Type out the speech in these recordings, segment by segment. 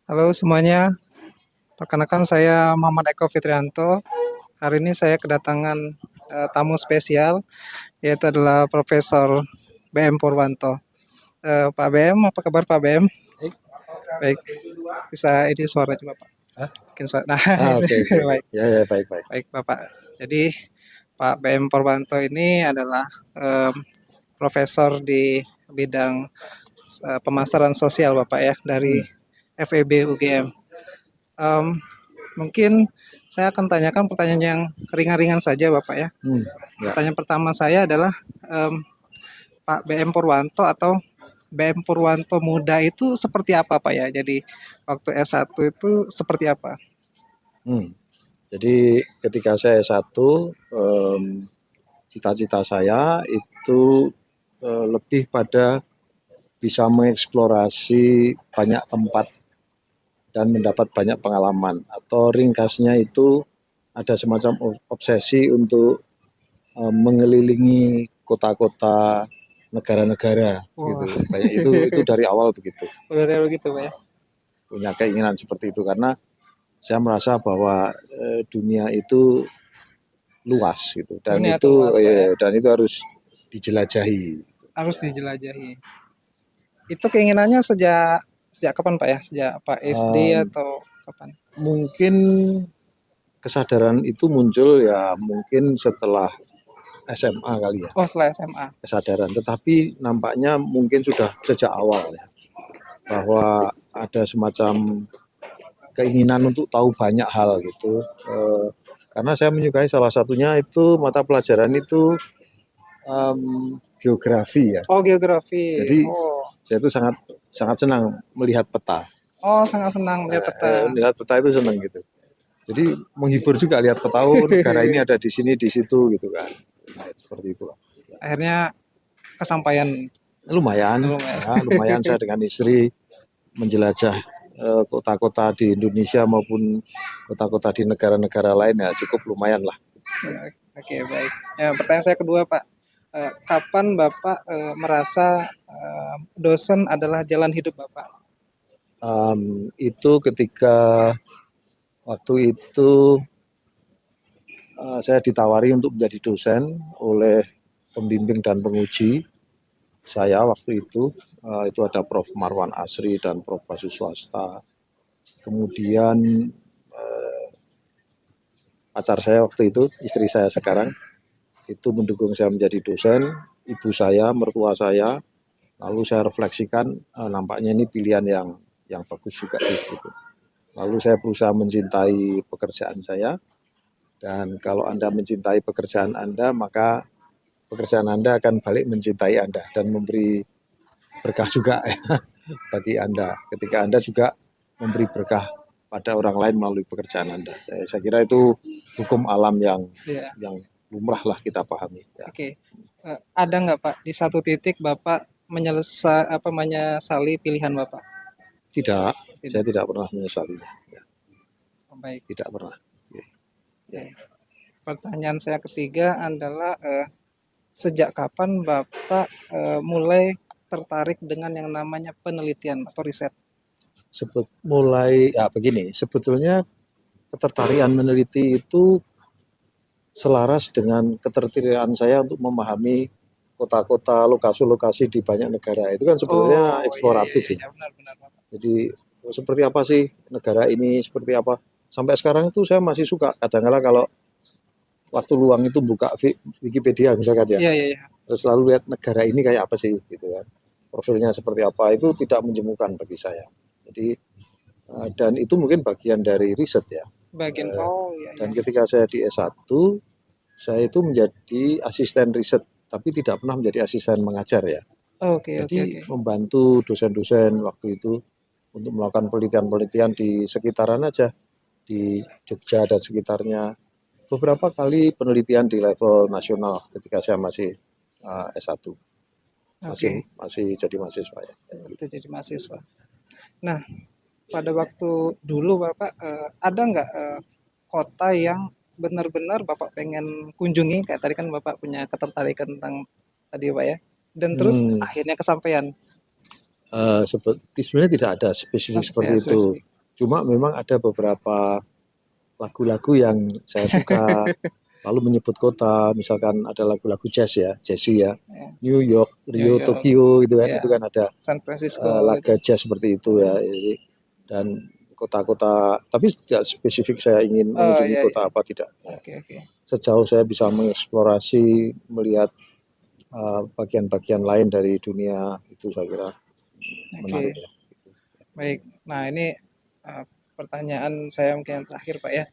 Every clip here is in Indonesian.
Halo semuanya, perkenalkan saya Muhammad Eko Fitrianto. Hari ini saya kedatangan tamu spesial, yaitu adalah Profesor BM Purwanto. Pak BM, apa kabar Pak BM? Baik, bisa ini suara coba Pak. Mungkin suara. Nah, Oke. baik, Ya, baik. baik Bapak. Jadi Pak BM Purwanto ini adalah profesor di bidang pemasaran sosial Bapak ya dari FEB UGM. Mungkin saya akan tanyakan pertanyaan yang ringan-ringan saja Bapak ya. Ya. Pertanyaan pertama saya adalah Pak BM Purwanto atau BM Purwanto muda itu seperti apa Pak ya? Jadi waktu S1 itu seperti apa? Jadi ketika saya S1, cita-cita saya itu lebih pada bisa mengeksplorasi banyak tempat dan mendapat banyak pengalaman. Atau ringkasnya itu ada semacam obsesi untuk mengelilingi kota-kota negara-negara gitu. Banyak itu dari awal begitu. Udah begitu Pak ya. Punya keinginan seperti itu karena saya merasa bahwa dunia itu luas gitu dan Dunia itu luas, ya. dan itu harus dijelajahi. Harus dijelajahi. Itu keinginannya sejak kapan Pak ya? Sejak Pak SD atau kapan? Mungkin kesadaran itu muncul ya mungkin setelah SMA kali ya. Oh, setelah SMA. Kesadaran, tetapi nampaknya mungkin sudah sejak awal ya. Bahwa ada semacam keinginan untuk tahu banyak hal gitu. Karena saya menyukai salah satunya itu mata pelajaran itu geografi ya. Oh, geografi. Jadi saya itu sangat senang melihat peta. Oh, sangat senang melihat peta. Melihat peta itu senang gitu. Jadi menghibur juga lihat peta, negara ini ada di sini di situ gitu kan. Nah, seperti itulah. Akhirnya kesampaian. Lumayan saya dengan istri menjelajah kota-kota di Indonesia maupun kota-kota di negara-negara lain ya cukup lumayan lah. Oke, baik. Ya, pertanyaan saya kedua Pak, kapan Bapak merasa dosen adalah jalan hidup Bapak? Itu ketika waktu itu saya ditawari untuk menjadi dosen oleh pembimbing dan penguji saya waktu itu ada Prof. Marwan Asri dan Prof. Basu Swasta. Kemudian pacar saya waktu itu, istri saya sekarang, itu mendukung saya menjadi dosen, ibu saya, mertua saya, lalu saya refleksikan nampaknya ini pilihan yang bagus juga gitu. Lalu saya berusaha mencintai pekerjaan saya, dan kalau Anda mencintai pekerjaan Anda, maka pekerjaan Anda akan balik mencintai Anda dan memberi berkah juga bagi Anda ketika Anda juga memberi berkah pada orang lain melalui pekerjaan Anda. Saya kira itu hukum alam yang lumrah lah kita pahami. Ya. Oke. Ada nggak Pak di satu titik Bapak menyesali pilihan Bapak? Tidak, saya tidak pernah menyesalinya. Ya. Baik. Tidak pernah. Ya. Pertanyaan saya ketiga adalah sejak kapan Bapak mulai tertarik dengan yang namanya penelitian atau riset? Sebetulnya ketertarikan meneliti itu selaras dengan ketertarikan saya untuk memahami kota-kota, lokasi-lokasi di banyak negara. Itu kan sebetulnya eksploratif ya. Benar. Jadi seperti apa sih negara ini, seperti apa. Sampai sekarang itu saya masih suka kadang-kadang kalau waktu luang itu buka Wikipedia misalkan ya. Iya. Terus selalu lihat negara ini kayak apa sih gitu kan. Profilnya seperti apa, itu tidak menjemukan bagi saya. Jadi dan itu mungkin bagian dari riset ya. Dan ketika saya di S1, saya itu menjadi asisten riset, tapi tidak pernah menjadi asisten mengajar ya. Jadi membantu dosen-dosen waktu itu untuk melakukan penelitian-penelitian di sekitaran aja, di Jogja dan sekitarnya. Beberapa kali penelitian di level nasional ketika saya masih S1. Masih jadi mahasiswa ya. Itu jadi mahasiswa. Nah, pada waktu dulu Bapak ada nggak kota yang benar-benar Bapak pengen kunjungi? Kayak tadi kan Bapak punya ketertarikan tentang tadi Pak ya, dan terus Hmm, akhirnya kesampaian. sebenarnya tidak ada spesifik seperti Ya, itu. spesifik. Cuma memang ada beberapa lagu-lagu yang saya suka, lalu menyebut kota, misalkan ada lagu-lagu jazz ya, jazzy ya, Ya, New York, New Rio, York, Tokyo gitu kan, ya, itu kan ada San Francisco gitu. laga jazz seperti itu ya. Dan kota-kota, tapi tidak spesifik saya ingin Oh mengunjungi ya, kota ya. apa tidak. Ya. Oke. Sejauh saya bisa mengeksplorasi, melihat bagian-bagian lain dari dunia itu saya kira menarik Oke. ya. Baik. Nah, ini pertanyaan saya mungkin yang terakhir, Pak ya.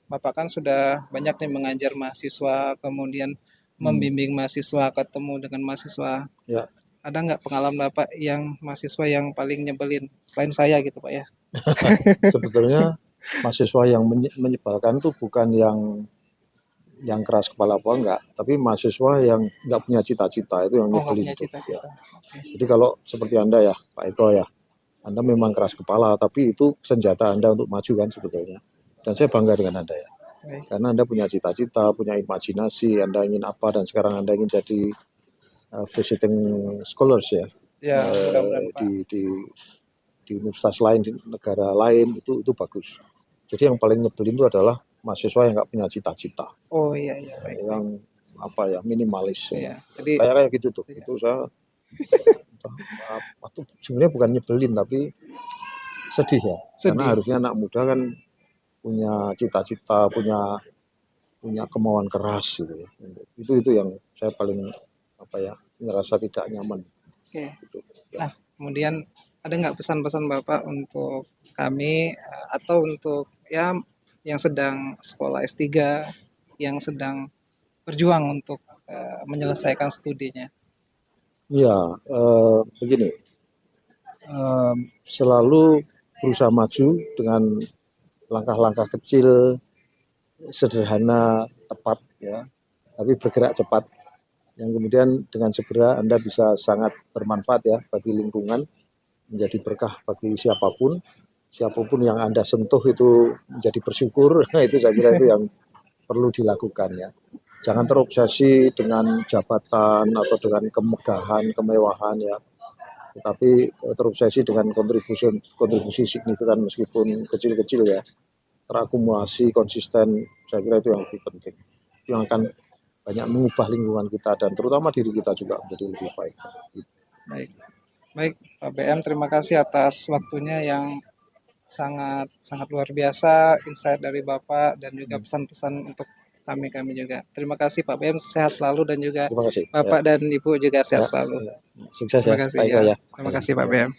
Bapak kan sudah banyak nih mengajar mahasiswa, kemudian Hmm. membimbing mahasiswa, ketemu dengan mahasiswa. Ya, Ada nggak pengalaman Bapak yang mahasiswa yang paling nyebelin selain saya gitu, Pak ya? sebetulnya mahasiswa yang menyebalkan itu bukan yang keras kepala apa enggak, tapi mahasiswa yang nggak punya cita-cita itu yang Oh, nggak nyebelin punya tuh. Ya. cita-cita. Oke. Jadi kalau seperti Anda ya, Pak Eko ya, Anda memang keras kepala, tapi itu senjata Anda untuk maju kan sebetulnya. Dan saya bangga dengan Anda ya, Baik. karena Anda punya cita-cita, punya imajinasi, Anda ingin apa, dan sekarang Anda ingin jadi visiting scholars ya, Ya, mudah-mudahan Pak. di universitas lain, di negara lain, itu bagus. Jadi yang paling nyebelin itu adalah mahasiswa yang nggak punya cita-cita, Oh iya, baik. yang apa ya, minimalis ya. Iya. Jadi Kayak gitu tuh. iya. Itu saya itu sebenarnya bukan nyebelin tapi sedih ya. Karena Sedih. harusnya anak muda kan punya cita-cita, punya punya kemauan keras gitu ya. Itu yang saya paling apa ya, merasa tidak nyaman Oke. gitu. Ya. Nah, kemudian ada nggak pesan-pesan Bapak untuk kami atau untuk ya yang sedang sekolah S3, yang sedang berjuang untuk menyelesaikan studinya? Ya, begini, selalu berusaha maju dengan langkah-langkah kecil, sederhana, tepat ya, tapi bergerak cepat. Yang kemudian dengan segera Anda bisa sangat bermanfaat ya bagi lingkungan, menjadi berkah bagi siapapun, siapapun yang Anda sentuh itu menjadi bersyukur. Nah, itu saya kira itu yang perlu dilakukan ya. Jangan terobsesi dengan jabatan atau dengan kemegahan, kemewahan ya, tetapi terobsesi dengan kontribusi signifikan meskipun kecil-kecil ya, terakumulasi konsisten. Saya kira itu yang lebih penting, yang akan banyak mengubah lingkungan kita dan terutama diri kita juga menjadi lebih baik. Baik. Baik, Pak BM, terima kasih atas waktunya yang sangat sangat luar biasa, insight dari Bapak dan juga pesan-pesan untuk kami juga. Terima kasih Pak BM, sehat selalu dan juga Terima kasih. Ya, Bapak dan Ibu juga sehat ya, selalu. ya. Sukses Terima ya, kasih Pak Eko ya. ya. Terima kasih Pak Ya. BM.